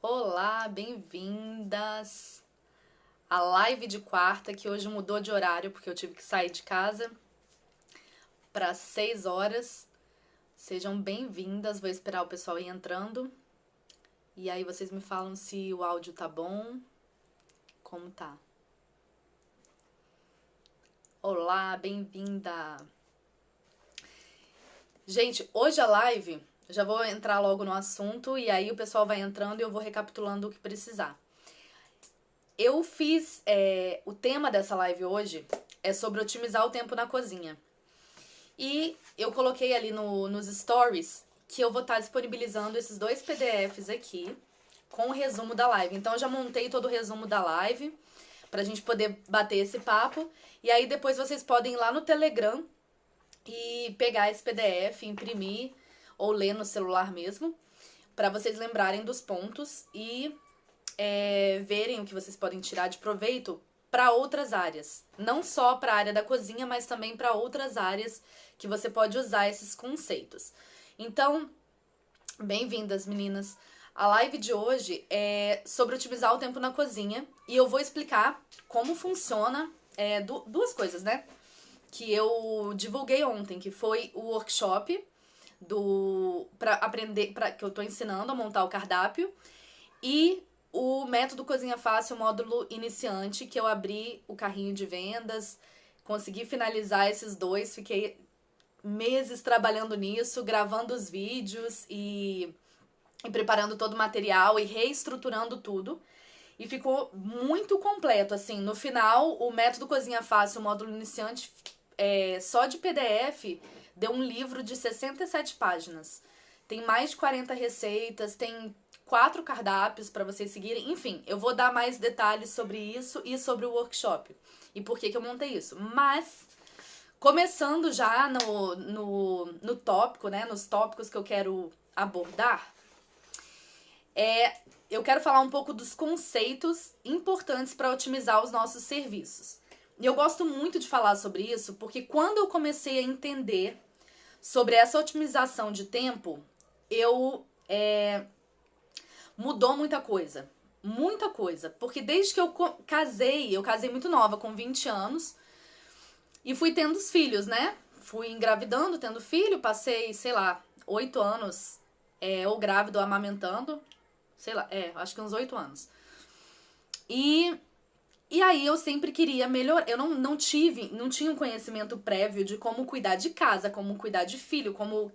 Olá, bem-vindas à live de quarta, que hoje mudou de horário porque eu tive que sair de casa para 6 horas. Sejam bem-vindas, vou esperar o pessoal ir entrando. E aí vocês me falam se o áudio tá bom, como tá. Olá, bem-vinda! Gente, hoje a live, já vou entrar logo no assunto e aí o pessoal vai entrando e eu vou recapitulando o que precisar. Eu fiz, o tema dessa live hoje é sobre otimizar o tempo na cozinha. E eu coloquei ali nos stories que eu vou estar disponibilizando esses dois PDFs aqui com o resumo da live. Então eu já montei todo o resumo da live pra gente poder bater esse papo. E aí depois vocês podem ir lá no Telegram e pegar esse PDF, imprimir ou ler no celular mesmo, pra vocês lembrarem dos pontos e verem o que vocês podem tirar de proveito para outras áreas. Não só para a área da cozinha, mas também para outras áreas que você pode usar esses conceitos. Então, bem-vindas, meninas. A live de hoje é sobre otimizar o tempo na cozinha e eu vou explicar como funciona duas coisas, né? Que eu divulguei ontem, que foi o workshop para aprender, que eu tô ensinando a montar o cardápio, e o método Cozinha Fácil, módulo iniciante, que eu abri o carrinho de vendas, consegui finalizar esses dois, fiquei meses trabalhando nisso, gravando os vídeos e preparando todo o material e reestruturando tudo. E ficou muito completo, assim. No final, o método Cozinha Fácil, módulo iniciante, só de PDF, deu um livro de 67 páginas. Tem mais de 40 receitas, tem 4 cardápios para vocês seguirem. Enfim, eu vou dar mais detalhes sobre isso e sobre o workshop. E por que eu montei isso. Mas, começando já no tópico, né? Nos tópicos que eu quero abordar, eu quero falar um pouco dos conceitos importantes para otimizar os nossos serviços. E eu gosto muito de falar sobre isso porque quando eu comecei a entender sobre essa otimização de tempo, mudou muita coisa. Muita coisa. Porque desde que eu casei muito nova, com 20 anos, e fui tendo os filhos, né? Fui engravidando, tendo filho, passei, sei lá, 8 anos ou grávido, amamentando. Sei lá, acho que uns 8 anos. E aí eu sempre queria melhorar. Eu não tinha um conhecimento prévio de como cuidar de casa, como cuidar de filho, como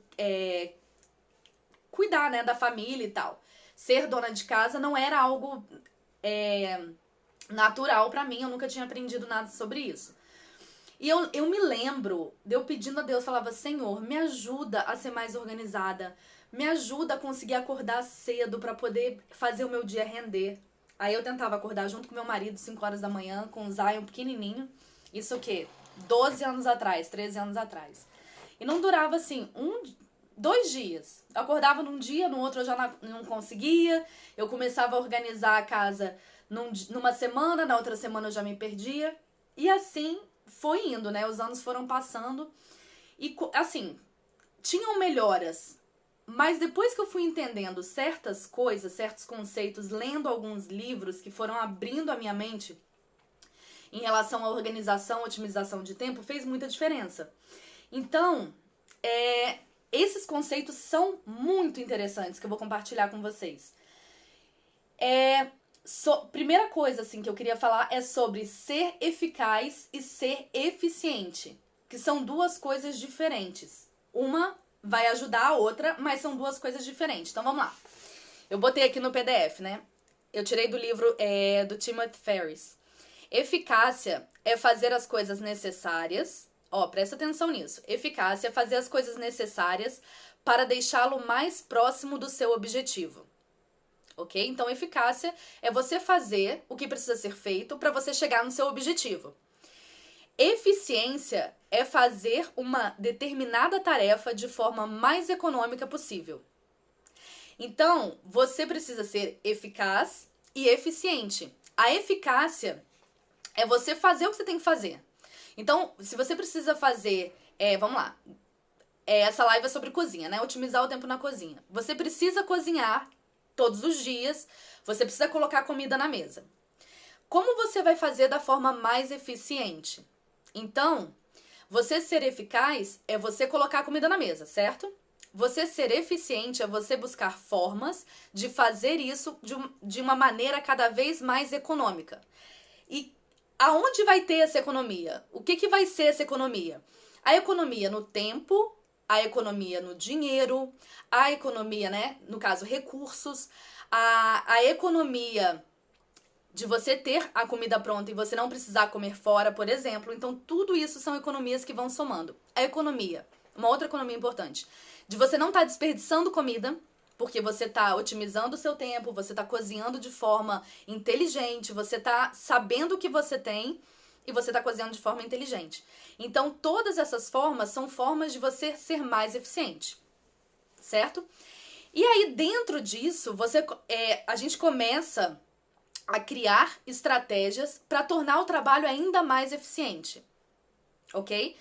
cuidar, né, da família e tal. Ser dona de casa não era algo natural pra mim, eu nunca tinha aprendido nada sobre isso. E eu me lembro de eu pedindo a Deus, falava, Senhor, me ajuda a ser mais organizada, me ajuda a conseguir acordar cedo pra poder fazer o meu dia render. Aí eu tentava acordar junto com meu marido, 5 horas da manhã, com o Zion pequenininho. Isso o quê? 12 anos atrás, 13 anos atrás. E não durava assim, 2 dias. Eu acordava num dia, no outro eu já não conseguia. Eu começava a organizar a casa numa semana, na outra semana eu já me perdia. E assim foi indo, né? Os anos foram passando. E assim, tinham melhoras. Mas depois que eu fui entendendo certas coisas, certos conceitos, lendo alguns livros que foram abrindo a minha mente em relação à organização, otimização de tempo, fez muita diferença. Então, esses conceitos são muito interessantes que eu vou compartilhar com vocês. Primeira coisa assim que eu queria falar é sobre ser eficaz e ser eficiente, que são duas coisas diferentes. Uma vai ajudar a outra, mas são duas coisas diferentes. Então vamos lá. Eu botei aqui no PDF, né? Eu tirei do livro do Timothy Ferriss. Eficácia é fazer as coisas necessárias. Presta atenção nisso. Eficácia é fazer as coisas necessárias para deixá-lo mais próximo do seu objetivo. Ok? Então, eficácia é você fazer o que precisa ser feito para você chegar no seu objetivo. Eficiência é fazer uma determinada tarefa de forma mais econômica possível. Então, você precisa ser eficaz e eficiente. A eficácia é você fazer o que você tem que fazer. Então, se você precisa fazer... vamos lá. Essa live é sobre cozinha, né? Otimizar o tempo na cozinha. Você precisa cozinhar todos os dias, você precisa colocar comida na mesa. Como você vai fazer da forma mais eficiente? Então, você ser eficaz é você colocar a comida na mesa, certo? Você ser eficiente é você buscar formas de fazer isso de uma maneira cada vez mais econômica. E aonde vai ter essa economia? O que vai ser essa economia? A economia no tempo, a economia no dinheiro, a economia, né, no caso, recursos, a economia de você ter a comida pronta e você não precisar comer fora, por exemplo. Então, tudo isso são economias que vão somando. A economia, uma outra economia importante, de você não estar desperdiçando comida, porque você está otimizando o seu tempo, você está cozinhando de forma inteligente, você está sabendo o que você tem e você está cozinhando de forma inteligente. Então, todas essas formas são formas de você ser mais eficiente, certo? E aí, dentro disso, a gente começa a criar estratégias para tornar o trabalho ainda mais eficiente, ok?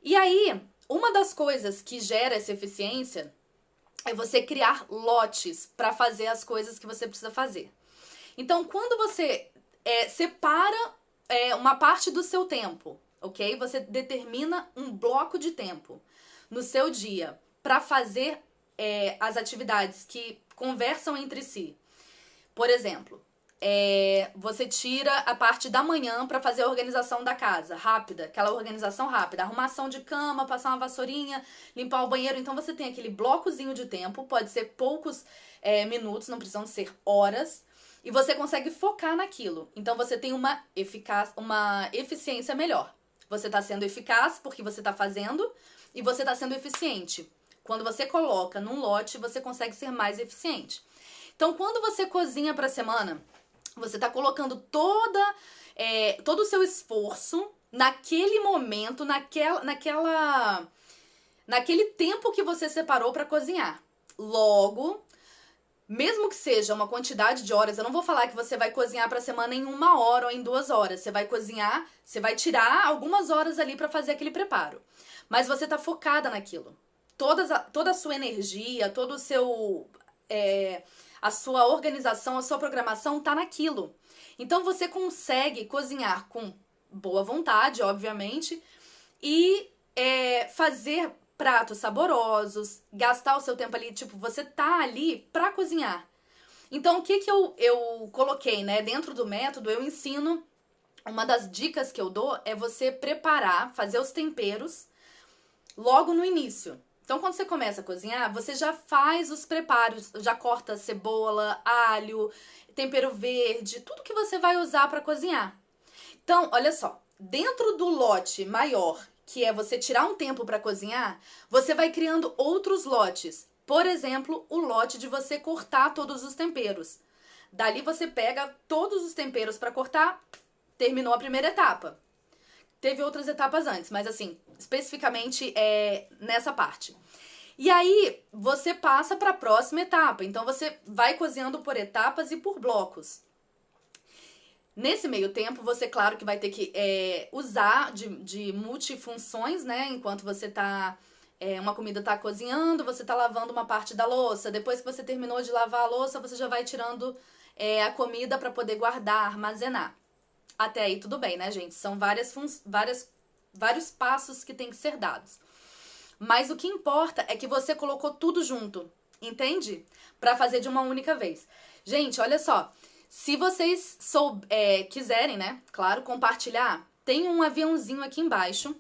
E aí, uma das coisas que gera essa eficiência é você criar lotes para fazer as coisas que você precisa fazer. Então, quando você separa uma parte do seu tempo, ok? Você determina um bloco de tempo no seu dia para fazer as atividades que conversam entre si. Por exemplo, você tira a parte da manhã para fazer a organização da casa, rápida, aquela organização rápida, arrumação de cama, passar uma vassourinha, limpar o banheiro. Então você tem aquele blocozinho de tempo, pode ser poucos minutos, não precisam ser horas, e você consegue focar naquilo. Então você tem uma eficiência melhor. Você está sendo eficaz porque você está fazendo e você está sendo eficiente. Quando você coloca num lote, você consegue ser mais eficiente. Então, quando você cozinha para a semana, você está colocando todo o seu esforço naquele momento, naquele tempo que você separou para cozinhar. Logo, mesmo que seja uma quantidade de horas, eu não vou falar que você vai cozinhar para a semana em 1 hora ou em 2 horas. Você vai cozinhar, você vai tirar algumas horas ali para fazer aquele preparo. Mas você está focada naquilo. Toda a sua energia, todo o seu... a sua organização, a sua programação tá naquilo. Então você consegue cozinhar com boa vontade, obviamente, e fazer pratos saborosos, gastar o seu tempo ali, tipo, você tá ali pra cozinhar. Então, o que eu coloquei, né? Dentro do método, eu ensino, uma das dicas que eu dou é você preparar, fazer os temperos logo no início. Então, quando você começa a cozinhar, você já faz os preparos, já corta cebola, alho, tempero verde, tudo que você vai usar para cozinhar. Então, olha só, dentro do lote maior, que é você tirar um tempo para cozinhar, você vai criando outros lotes. Por exemplo, o lote de você cortar todos os temperos. Dali você pega todos os temperos para cortar, terminou a primeira etapa. Teve outras etapas antes, mas assim, especificamente nessa parte. E aí, você passa para a próxima etapa. Então, você vai cozinhando por etapas e por blocos. Nesse meio tempo, você, claro, que vai ter que usar de multifunções, né? Enquanto você tá... uma comida tá cozinhando, você tá lavando uma parte da louça. Depois que você terminou de lavar a louça, você já vai tirando a comida para poder guardar, armazenar. Até aí tudo bem, né, gente? São vários passos que tem que ser dados. Mas o que importa é que você colocou tudo junto, entende? Pra fazer de uma única vez. Gente, olha só. Se vocês quiserem, né, claro, compartilhar, tem um aviãozinho aqui embaixo.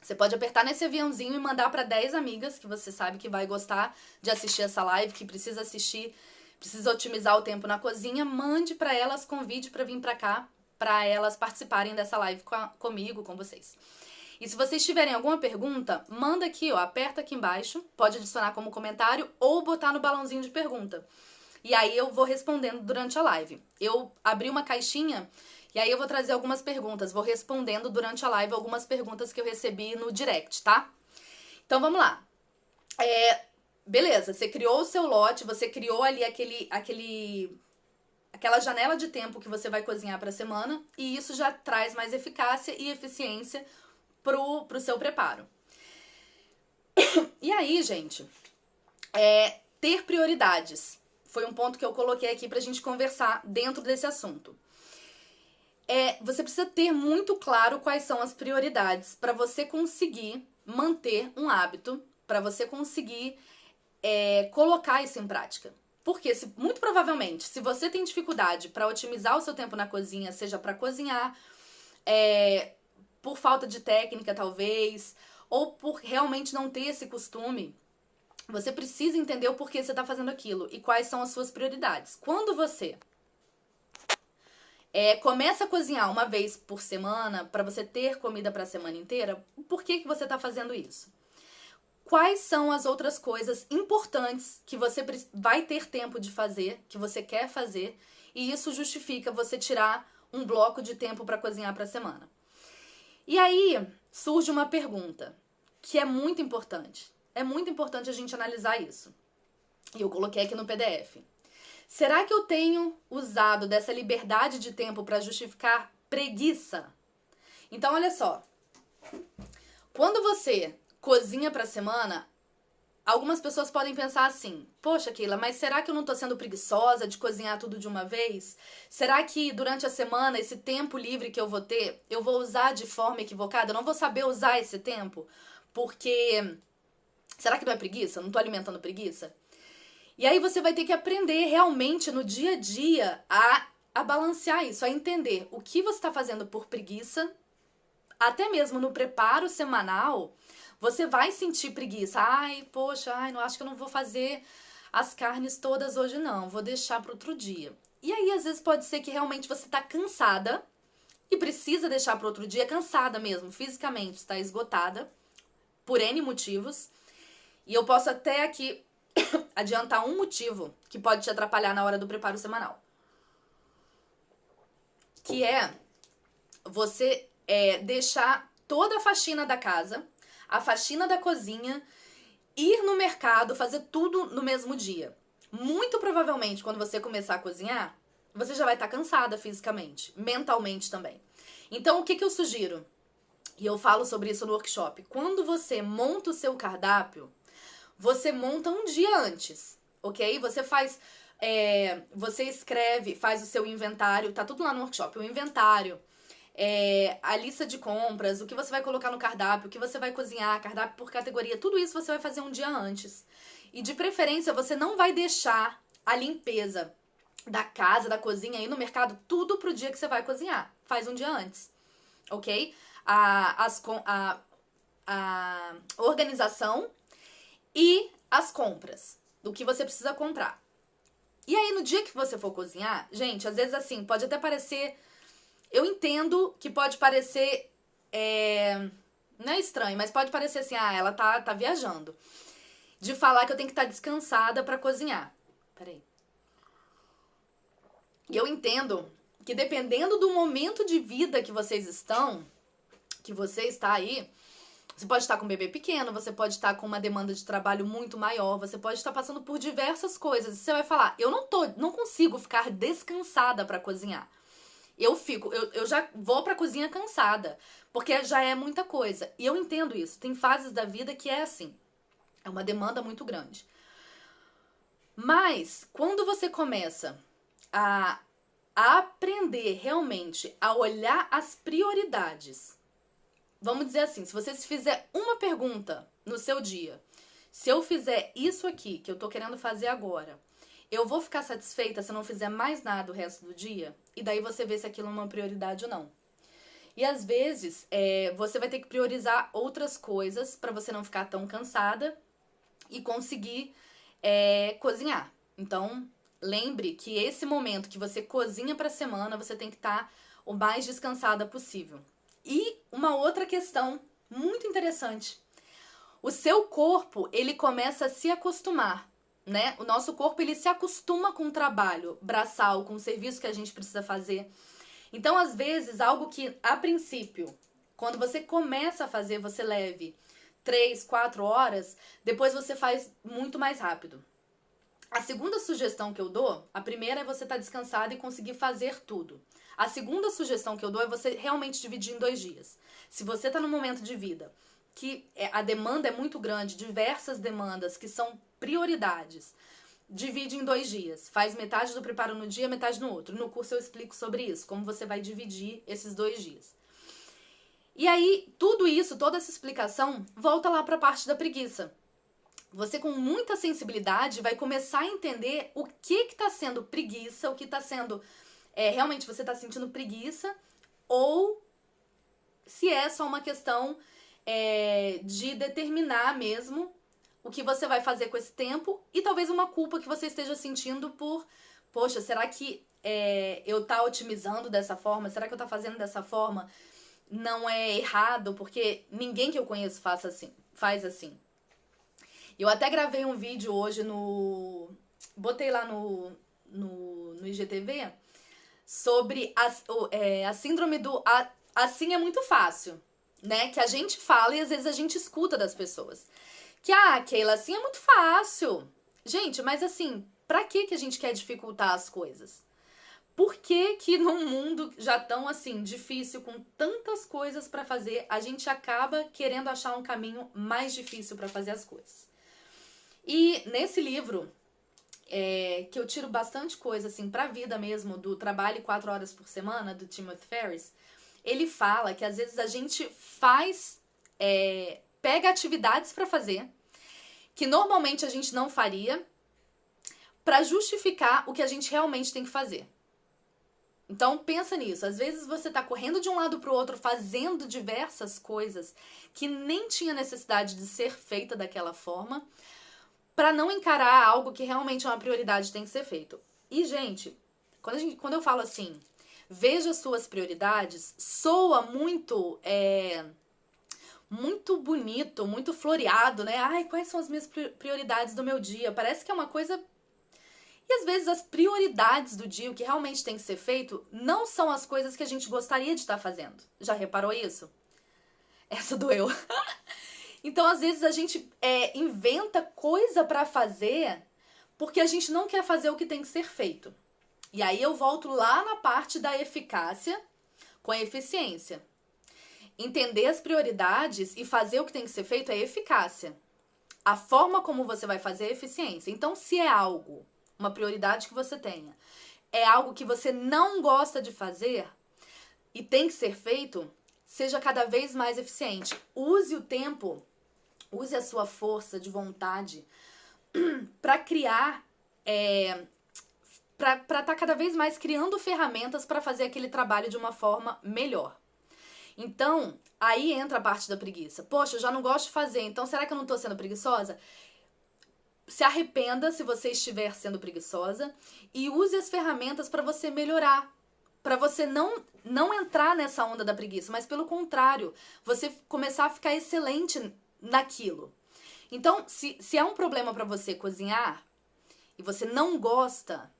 Você pode apertar nesse aviãozinho e mandar pra 10 amigas que você sabe que vai gostar de assistir essa live, que precisa assistir, precisa otimizar o tempo na cozinha. Mande pra elas, convide pra vir pra cá, para elas participarem dessa live comigo, com vocês. E se vocês tiverem alguma pergunta, manda aqui, ó, aperta aqui embaixo, pode adicionar como comentário ou botar no balãozinho de pergunta. E aí eu vou respondendo durante a live. Eu abri uma caixinha e aí eu vou trazer algumas perguntas, vou respondendo durante a live algumas perguntas que eu recebi no direct, tá? Então vamos lá. Beleza, você criou o seu lote, você criou ali aquela janela de tempo que você vai cozinhar para a semana, e isso já traz mais eficácia e eficiência pro seu preparo. E aí, gente, ter prioridades. foi um ponto que eu coloquei aqui pra gente conversar dentro desse assunto. Você precisa ter muito claro quais são as prioridades para você conseguir manter um hábito, para você conseguir colocar isso em prática. Porque muito provavelmente, se você tem dificuldade para otimizar o seu tempo na cozinha, seja para cozinhar, por falta de técnica talvez, ou por realmente não ter esse costume, você precisa entender o porquê você está fazendo aquilo e quais são as suas prioridades. Quando você começa a cozinhar uma vez por semana para você ter comida para a semana inteira, por que você está fazendo isso? Quais são as outras coisas importantes que você vai ter tempo de fazer, que você quer fazer, e isso justifica você tirar um bloco de tempo para cozinhar para a semana. E aí surge uma pergunta que é muito importante. É muito importante a gente analisar isso. E eu coloquei aqui no PDF. Será que eu tenho usado dessa liberdade de tempo para justificar preguiça? Então, olha só. Quando você cozinha pra semana, algumas pessoas podem pensar assim: poxa, Keila, mas será que eu não tô sendo preguiçosa de cozinhar tudo de uma vez? Será que durante a semana, esse tempo livre que eu vou ter, eu vou usar de forma equivocada? Eu não vou saber usar esse tempo? Porque será que não é preguiça? Eu não tô alimentando preguiça? E aí você vai ter que aprender realmente no dia a dia a balancear isso, a entender o que você está fazendo por preguiça. Até mesmo no preparo semanal, você vai sentir preguiça. Ai, poxa, não acho que eu não vou fazer as carnes todas hoje não, vou deixar para outro dia. E aí às vezes pode ser que realmente você tá cansada e precisa deixar para outro dia, cansada mesmo, fisicamente, está esgotada por N motivos. E eu posso até aqui adiantar um motivo que pode te atrapalhar na hora do preparo semanal. Que é você deixar toda a faxina da casa, a faxina da cozinha, ir no mercado, fazer tudo no mesmo dia. Muito provavelmente, quando você começar a cozinhar, você já vai estar cansada fisicamente, mentalmente também. Então, o que eu sugiro? E eu falo sobre isso no workshop. Quando você monta o seu cardápio, você monta um dia antes, ok? Você faz... você escreve, faz o seu inventário, tá tudo lá no workshop. O inventário, a lista de compras, o que você vai colocar no cardápio, o que você vai cozinhar, cardápio por categoria, tudo isso você vai fazer um dia antes. E de preferência, você não vai deixar a limpeza da casa, da cozinha e no mercado, tudo pro dia que você vai cozinhar. Faz um dia antes, ok? A organização e as compras, do que você precisa comprar. E aí, no dia que você for cozinhar, gente, às vezes assim, pode até parecer... Eu entendo que pode parecer... não é estranho, mas pode parecer assim, ela tá viajando. De falar que eu tenho que estar descansada pra cozinhar. Peraí. E eu entendo que dependendo do momento de vida que vocês estão, que você está aí, você pode estar com um bebê pequeno, você pode estar com uma demanda de trabalho muito maior, você pode estar passando por diversas coisas. E você vai falar, eu não consigo ficar descansada pra cozinhar. Eu já vou pra cozinha cansada, porque já é muita coisa. E eu entendo isso. Tem fases da vida que é assim. É uma demanda muito grande. Mas, quando você começa a aprender realmente a olhar as prioridades, vamos dizer assim, se você se fizer uma pergunta no seu dia, se eu fizer isso aqui que eu tô querendo fazer agora, eu vou ficar satisfeita se eu não fizer mais nada o resto do dia? E daí você vê se aquilo é uma prioridade ou não. E às vezes, você vai ter que priorizar outras coisas pra você não ficar tão cansada e conseguir cozinhar. Então, lembre que esse momento que você cozinha pra semana, você tem que estar o mais descansada possível. E uma outra questão muito interessante. O seu corpo, ele começa a se acostumar, né? O nosso corpo, ele se acostuma com o trabalho braçal, com o serviço que a gente precisa fazer. Então, às vezes, algo que, a princípio, quando você começa a fazer, você leve 3, 4 horas, depois você faz muito mais rápido. A segunda sugestão que eu dou, a primeira é você estar descansado e conseguir fazer tudo. A segunda sugestão que eu dou é você realmente dividir em 2 dias. Se você está num momento de vida que a demanda é muito grande, diversas demandas que são prioridades, divide em 2 dias. Faz metade do preparo no dia, metade no outro. No curso eu explico sobre isso, como você vai dividir esses 2 dias. E aí, tudo isso, toda essa explicação, volta lá para a parte da preguiça. Você, com muita sensibilidade, vai começar a entender o que está sendo preguiça, o que está sendo... realmente você está sentindo preguiça, ou se é só uma questão de determinar mesmo o que você vai fazer com esse tempo e talvez uma culpa que você esteja sentindo por, poxa, será que eu tá otimizando dessa forma? Será que eu tá fazendo dessa forma? Não é errado, porque ninguém que eu conheço faz assim. Eu até gravei um vídeo hoje botei lá no IGTV sobre a síndrome do assim é muito fácil, né? Que a gente fala e às vezes a gente escuta das pessoas. Que, Keila, assim é muito fácil. Gente, mas assim, pra que a gente quer dificultar as coisas? Por que num mundo já tão assim, difícil, com tantas coisas pra fazer, a gente acaba querendo achar um caminho mais difícil pra fazer as coisas? E nesse livro, que eu tiro bastante coisa assim pra vida mesmo, do Trabalhe 4 Horas por Semana, do Timothy Ferriss, ele fala que às vezes a gente pega atividades pra fazer que normalmente a gente não faria pra justificar o que a gente realmente tem que fazer. Então pensa nisso, às vezes você tá correndo de um lado pro outro, fazendo diversas coisas que nem tinha necessidade de ser feita daquela forma, pra não encarar algo que realmente é uma prioridade, tem que ser feito. E, gente, quando eu falo assim, veja suas prioridades, soa muito muito bonito, muito floreado, né? Ai, quais são as minhas prioridades do meu dia? Parece que é uma coisa... E às vezes as prioridades do dia, o que realmente tem que ser feito, não são as coisas que a gente gostaria de estar fazendo. Já reparou isso? Essa doeu. Então, às vezes, a gente inventa coisa pra fazer porque a gente não quer fazer o que tem que ser feito. E aí eu volto lá na parte da eficácia com a eficiência. Entender as prioridades e fazer o que tem que ser feito é eficácia. A forma como você vai fazer é eficiência. Então, se é algo, uma prioridade que você tenha, é algo que você não gosta de fazer e tem que ser feito, seja cada vez mais eficiente. Use o tempo, use a sua força de vontade para criar, para estar cada vez mais criando ferramentas para fazer aquele trabalho de uma forma melhor. Então, aí entra a parte da preguiça. Poxa, eu já não gosto de fazer, então será que eu não tô sendo preguiçosa? Se arrependa se você estiver sendo preguiçosa e use as ferramentas para você melhorar. Para você não entrar nessa onda da preguiça, mas pelo contrário, você começar a ficar excelente naquilo. Então, se é um problema para você cozinhar e você não gosta,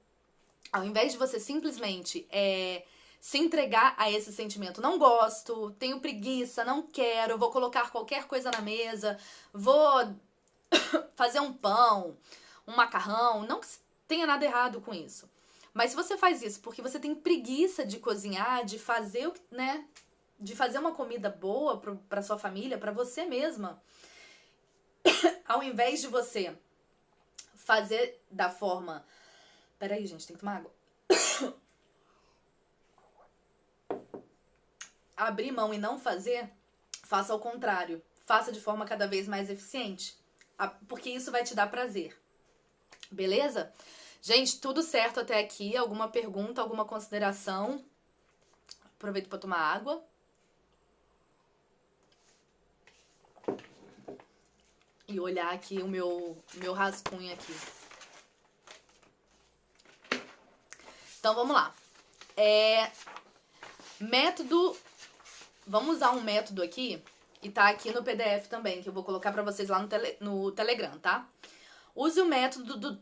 ao invés de você simplesmente se entregar a esse sentimento, não gosto, tenho preguiça, não quero, vou colocar qualquer coisa na mesa, vou fazer um pão, um macarrão, não que tenha nada errado com isso. Mas se você faz isso porque você tem preguiça de cozinhar, de fazer, né, de fazer uma comida boa para sua família, para você mesma, ao invés de você fazer da forma... Peraí, gente, tem que tomar água. Abrir mão e não fazer, faça ao contrário. Faça de forma cada vez mais eficiente. Porque isso vai te dar prazer. Beleza? Gente, tudo certo até aqui? Alguma pergunta, alguma consideração? Aproveito para tomar água. E olhar aqui o meu rascunho aqui. Então, vamos lá. Método... Vamos usar um método aqui, e tá aqui no PDF também, que eu vou colocar pra vocês lá no Telegram, tá? Use o método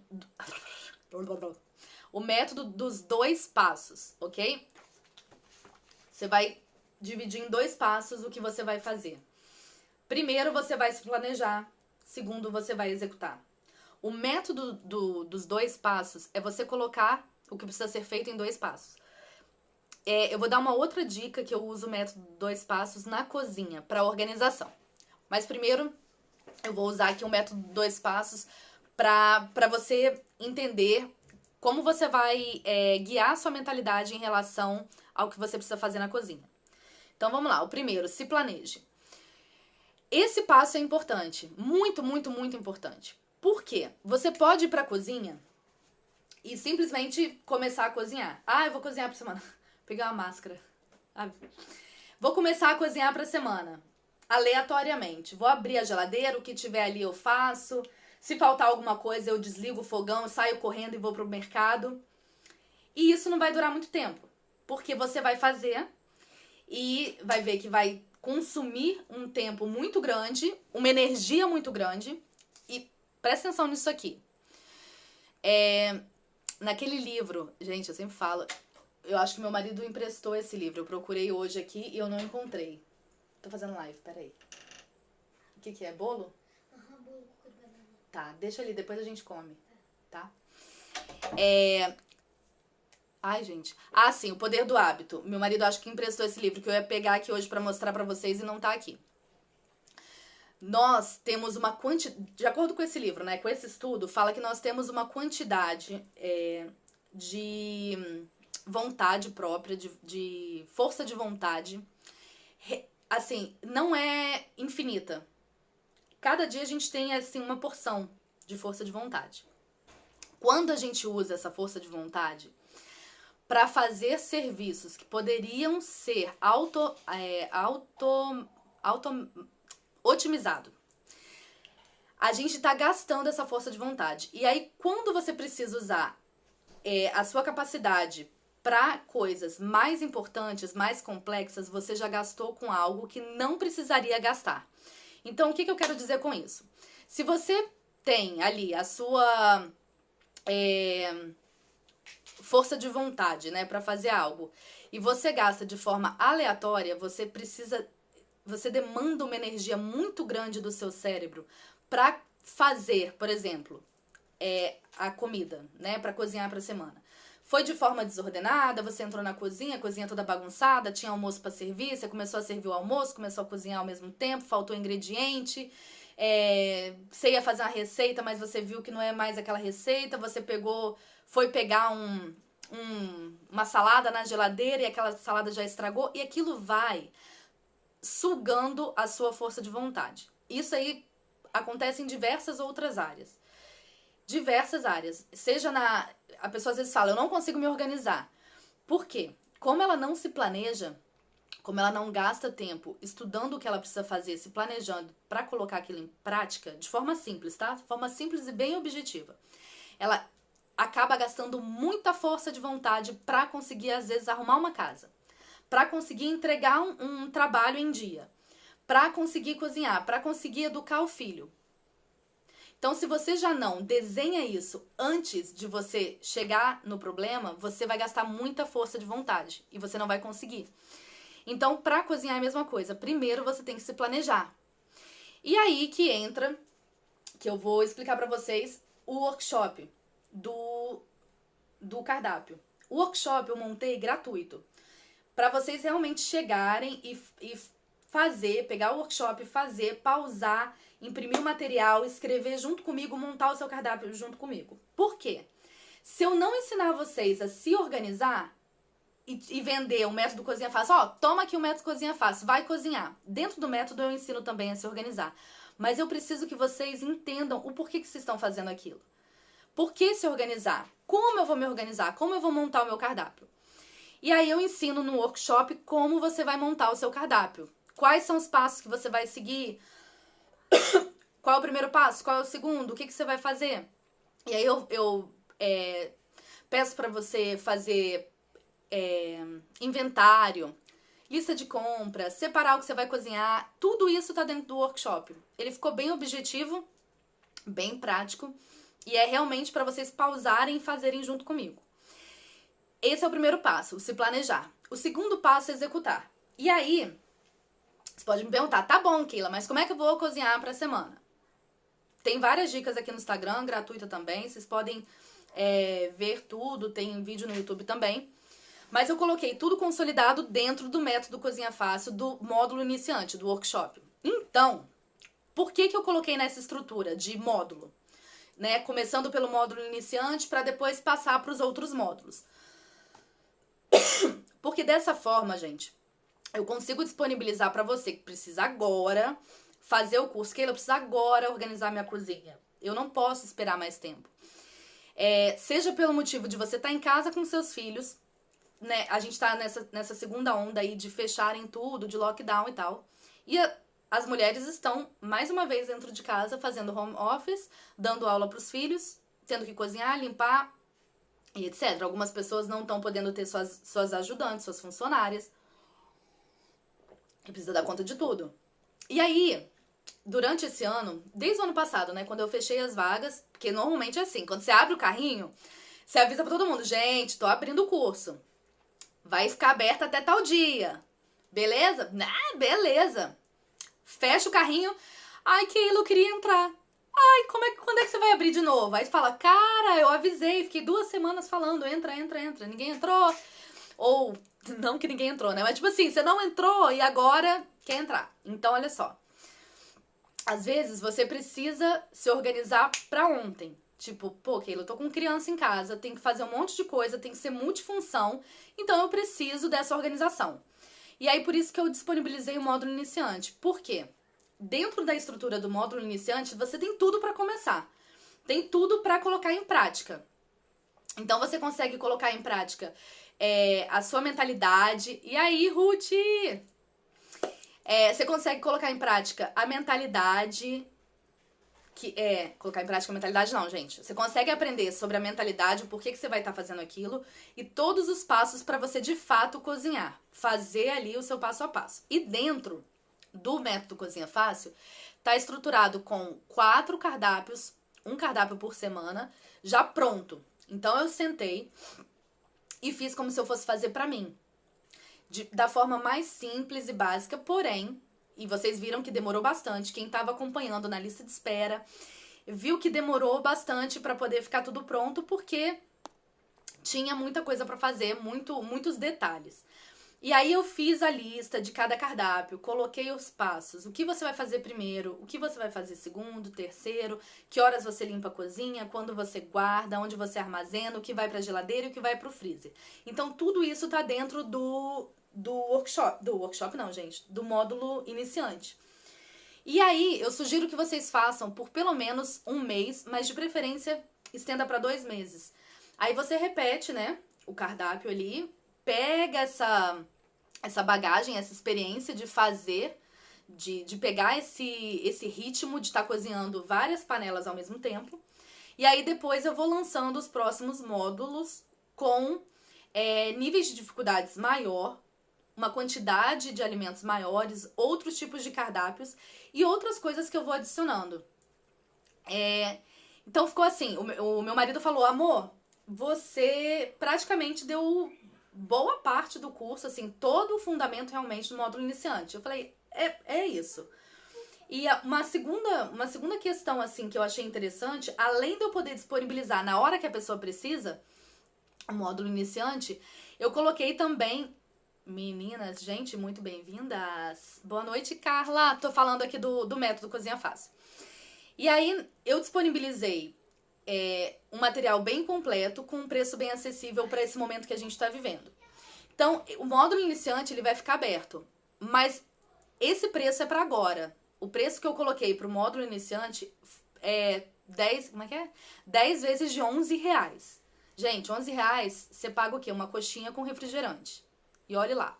o método dos 2 passos, ok? Você vai dividir em 2 passos o que você vai fazer. Primeiro, você vai se planejar. Segundo, você vai executar. O método dos 2 passos é você colocar o que precisa ser feito em 2 passos. Eu vou dar uma outra dica que eu uso o método 2 passos na cozinha, para organização. Mas primeiro, eu vou usar aqui o método 2 passos para você entender como você vai guiar a sua mentalidade em relação ao que você precisa fazer na cozinha. Então vamos lá, o primeiro, se planeje. Esse passo é importante, muito, muito, muito importante. Por quê? Você pode ir pra cozinha e simplesmente começar a cozinhar. Ah, eu vou cozinhar pra semana. Pegar uma máscara. Vou começar a cozinhar pra semana. Aleatoriamente. Vou abrir a geladeira, o que tiver ali eu faço. Se faltar alguma coisa, eu desligo o fogão, saio correndo e vou pro mercado. E isso não vai durar muito tempo. Porque você vai fazer e vai ver que vai consumir um tempo muito grande, uma energia muito grande. E presta atenção nisso aqui. Naquele livro, gente, eu sempre falo, eu acho que meu marido emprestou esse livro. Eu procurei hoje aqui e eu não encontrei. Tô fazendo live, peraí. O que é? Bolo? Aham, bolo com banana. Tá, deixa ali, depois a gente come, tá? Ai, gente. Ah, sim, O Poder do Hábito. Meu marido acho que emprestou esse livro que eu ia pegar aqui hoje pra mostrar pra vocês e não tá aqui. Nós temos uma quantidade, de acordo com esse livro, né, com esse estudo, fala que nós temos uma quantidade de vontade própria, de força de vontade, assim, não é infinita. Cada dia a gente tem, assim, uma porção de força de vontade. Quando a gente usa essa força de vontade para fazer serviços que poderiam ser otimizado, a gente tá gastando essa força de vontade. E aí, quando você precisa usar a sua capacidade para coisas mais importantes, mais complexas, você já gastou com algo que não precisaria gastar. Então, o que eu quero dizer com isso? Se você tem ali a sua força de vontade, né, para fazer algo, e você gasta de forma aleatória, você demanda uma energia muito grande do seu cérebro para fazer, por exemplo, a comida, né, para cozinhar para a semana. Foi de forma desordenada, você entrou na cozinha, a cozinha toda bagunçada, tinha almoço para servir, você começou a servir o almoço, começou a cozinhar ao mesmo tempo, faltou ingrediente, você ia fazer uma receita, mas você viu que não é mais aquela receita, você foi pegar uma salada na geladeira e aquela salada já estragou, e aquilo vai sugando a sua força de vontade. Isso aí acontece em diversas outras áreas. Diversas áreas. A pessoa às vezes fala, eu não consigo me organizar. Por quê? Como ela não se planeja, como ela não gasta tempo estudando o que ela precisa fazer, se planejando para colocar aquilo em prática, de forma simples, tá? De forma simples e bem objetiva. Ela acaba gastando muita força de vontade para conseguir, às vezes, arrumar uma casa, para conseguir entregar um trabalho em dia, para conseguir cozinhar, para conseguir educar o filho. Então, se você já não desenha isso antes de você chegar no problema, você vai gastar muita força de vontade e você não vai conseguir. Então, para cozinhar é a mesma coisa. Primeiro, você tem que se planejar. E aí que entra, que eu vou explicar para vocês, o workshop do cardápio. O workshop eu montei gratuito, para vocês realmente chegarem e fazer, pegar o workshop, fazer, pausar, imprimir o material, escrever junto comigo, montar o seu cardápio junto comigo. Por quê? Se eu não ensinar vocês a se organizar e vender o método Cozinha Fácil, toma aqui o método Cozinha Fácil, vai cozinhar. Dentro do método eu ensino também a se organizar. Mas eu preciso que vocês entendam o porquê que vocês estão fazendo aquilo. Por que se organizar? Como eu vou me organizar? Como eu vou montar o meu cardápio? E aí eu ensino no workshop como você vai montar o seu cardápio. Quais são os passos que você vai seguir? Qual é o primeiro passo? Qual é o segundo? O que você vai fazer? E aí eu peço para você fazer inventário, lista de compras, separar o que você vai cozinhar. Tudo isso tá dentro do workshop. Ele ficou bem objetivo, bem prático. E é realmente para vocês pausarem e fazerem junto comigo. Esse é o primeiro passo, se planejar. O segundo passo é executar. E aí, você pode me perguntar, tá bom, Keila, mas como é que eu vou cozinhar pra semana? Tem várias dicas aqui no Instagram, gratuita também. Vocês podem ver tudo, tem vídeo no YouTube também. Mas eu coloquei tudo consolidado dentro do método Cozinha Fácil, do módulo iniciante, do workshop. Então, por que eu coloquei nessa estrutura de módulo? né? Começando pelo módulo iniciante para depois passar para os outros módulos. Porque dessa forma, gente, eu consigo disponibilizar para você que precisa agora fazer o curso, que eu preciso agora organizar minha cozinha. Eu não posso esperar mais tempo. Seja pelo motivo de você estar em casa com seus filhos, né? A gente tá nessa segunda onda aí de fecharem tudo, de lockdown e tal. E as mulheres estão, mais uma vez, dentro de casa, fazendo home office, dando aula pros filhos, tendo que cozinhar, limpar e etc. Algumas pessoas não estão podendo ter suas ajudantes, suas funcionárias, que precisa dar conta de tudo. E aí, durante esse ano, desde o ano passado, né, quando eu fechei as vagas, porque normalmente é assim, quando você abre o carrinho, você avisa pra todo mundo, gente, tô abrindo o curso. Vai ficar aberto até tal dia. Beleza? Ah, beleza. Fecha o carrinho. Ai, Keila, eu queria entrar. Ai, quando é que você vai abrir de novo? Aí você fala, cara, eu avisei, fiquei 2 semanas falando, entra. Ninguém entrou. Ou, não que ninguém entrou, né? Mas tipo assim, você não entrou e agora quer entrar. Então, olha só. Às vezes, você precisa se organizar pra ontem. Tipo, pô, Keila, eu tô com criança em casa, tem que fazer um monte de coisa, tem que ser multifunção, então eu preciso dessa organização. E aí, por isso que eu disponibilizei o módulo iniciante. Por quê? Dentro da estrutura do módulo iniciante, você tem tudo pra começar. Tem tudo pra colocar em prática. Então, você consegue colocar em prática a sua mentalidade. E aí, Ruth? Você consegue colocar em prática a mentalidade... colocar em prática a mentalidade não, gente. Você consegue aprender sobre a mentalidade, o porquê que você vai estar fazendo aquilo e todos os passos para você de fato cozinhar. Fazer ali o seu passo a passo. E dentro do método Cozinha Fácil, tá estruturado com 4 cardápios, um cardápio por semana, já pronto. Então eu sentei e fiz como se eu fosse fazer para mim. Da forma mais simples e básica, porém... E vocês viram que demorou bastante. Quem estava acompanhando na lista de espera viu que demorou bastante para poder ficar tudo pronto, porque tinha muita coisa para fazer, muitos detalhes. E aí eu fiz a lista de cada cardápio, coloquei os passos, o que você vai fazer primeiro, o que você vai fazer segundo, terceiro, que horas você limpa a cozinha, quando você guarda, onde você armazena, o que vai para a geladeira e o que vai para o freezer. Então tudo isso tá dentro do workshop não, gente, do módulo iniciante. E aí, eu sugiro que vocês façam por pelo menos 1 mês, mas de preferência estenda para 2 meses. Aí você repete, né, o cardápio ali, pega essa bagagem, essa experiência de fazer, de pegar esse ritmo de estar cozinhando várias panelas ao mesmo tempo. E aí depois eu vou lançando os próximos módulos com níveis de dificuldades maior, uma quantidade de alimentos maiores, outros tipos de cardápios e outras coisas que eu vou adicionando. Então ficou assim, o meu marido falou, amor, você praticamente deu boa parte do curso, assim, todo o fundamento realmente do módulo iniciante. Eu falei, é isso. E uma segunda questão, assim, que eu achei interessante, além de eu poder disponibilizar na hora que a pessoa precisa, o módulo iniciante, eu coloquei também... Meninas, gente, muito bem-vindas. Boa noite, Carla. Tô falando aqui do método Cozinha Fácil. E aí, eu disponibilizei um material bem completo, com um preço bem acessível para esse momento que a gente tá vivendo. Então, o módulo iniciante, ele vai ficar aberto. Mas esse preço é para agora. O preço que eu coloquei pro módulo iniciante é 10 vezes de R$11. Gente, R$11, você paga o quê? Uma coxinha com refrigerante. E olhe lá,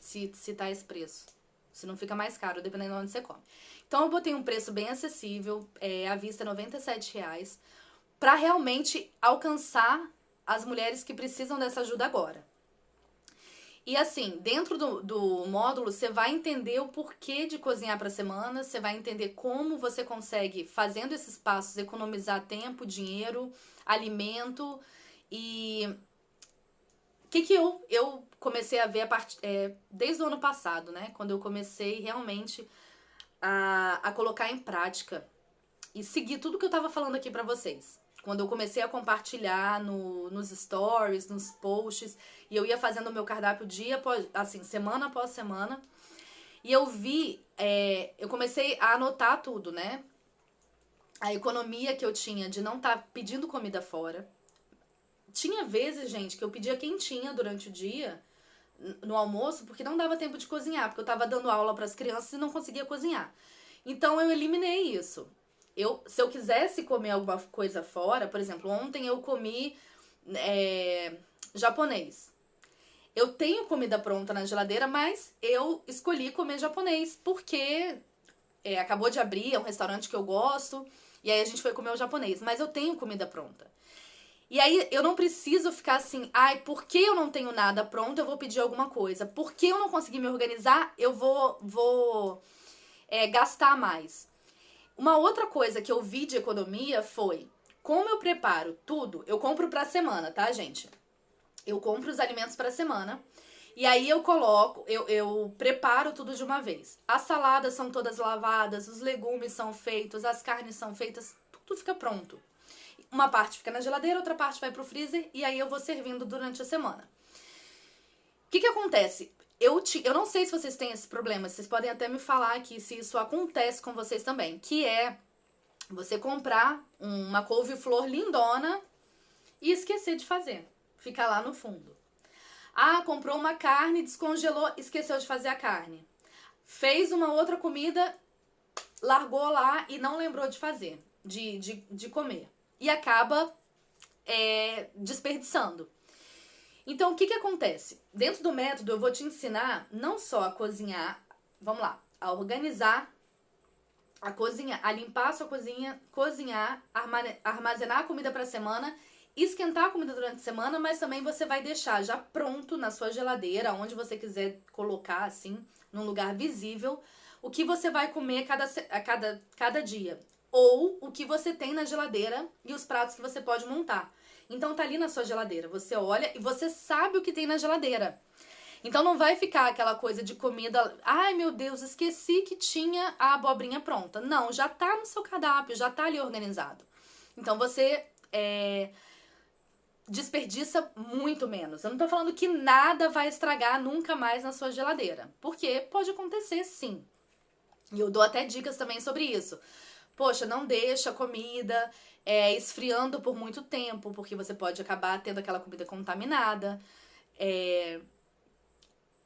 se tá esse preço. Se não fica mais caro, dependendo de onde você come. Então, eu botei um preço bem acessível, à vista R$97, para realmente alcançar as mulheres que precisam dessa ajuda agora. E assim, dentro do módulo, você vai entender o porquê de cozinhar para semana, você vai entender como você consegue, fazendo esses passos, economizar tempo, dinheiro, alimento e... O que eu comecei a ver desde o ano passado, né? Quando eu comecei realmente a colocar em prática e seguir tudo que eu tava falando aqui pra vocês. Quando eu comecei a compartilhar nos stories, nos posts, e eu ia fazendo o meu cardápio semana após semana. E eu vi, eu comecei a anotar tudo, né? a economia que eu tinha de não estar pedindo comida fora. Tinha vezes, gente, que eu pedia quentinha durante o dia, no almoço, porque não dava tempo de cozinhar, porque eu tava dando aula para as crianças e não conseguia cozinhar. Então eu eliminei isso. Se eu quisesse comer alguma coisa fora, por exemplo, ontem eu comi japonês. Eu tenho comida pronta na geladeira, mas eu escolhi comer japonês porque acabou de abrir, é um restaurante que eu gosto, e aí a gente foi comer o japonês. Mas eu tenho comida pronta. E aí eu não preciso ficar assim, ai, porque eu não tenho nada pronto, eu vou pedir alguma coisa. Porque eu não consegui me organizar, eu vou gastar mais. Uma outra coisa que eu vi de economia foi, como eu preparo tudo, eu compro pra semana, tá, gente? Eu compro os alimentos pra semana. E aí eu preparo tudo de uma vez. As saladas são todas lavadas, os legumes são feitos, as carnes são feitas, tudo fica pronto. Uma parte fica na geladeira, outra parte vai pro freezer e aí eu vou servindo durante a semana. O que acontece? Eu não sei se vocês têm esse problema, vocês podem até me falar aqui se isso acontece com vocês também, que é você comprar uma couve-flor lindona e esquecer de fazer. Ficar lá no fundo. Ah, comprou uma carne, descongelou, esqueceu de fazer a carne. Fez uma outra comida, largou lá e não lembrou de fazer, de comer. E acaba desperdiçando. Então, o que acontece? Dentro do método, eu vou te ensinar não só a cozinhar, vamos lá, a organizar, a cozinhar, a limpar a sua cozinha, cozinhar, armazenar a comida para a semana, esquentar a comida durante a semana, mas também você vai deixar já pronto na sua geladeira, onde você quiser colocar, assim, num lugar visível, o que você vai comer cada dia. Ou o que você tem na geladeira e os pratos que você pode montar. Então tá ali na sua geladeira, você olha e você sabe o que tem na geladeira. Então não vai ficar aquela coisa de comida, ai meu Deus, esqueci que tinha a abobrinha pronta. Não, já tá no seu cardápio, já tá ali organizado. Então você desperdiça muito menos. Eu não tô falando que nada vai estragar nunca mais na sua geladeira, porque pode acontecer sim. E eu dou até dicas também sobre isso. Poxa, não deixa a comida esfriando por muito tempo, porque você pode acabar tendo aquela comida contaminada.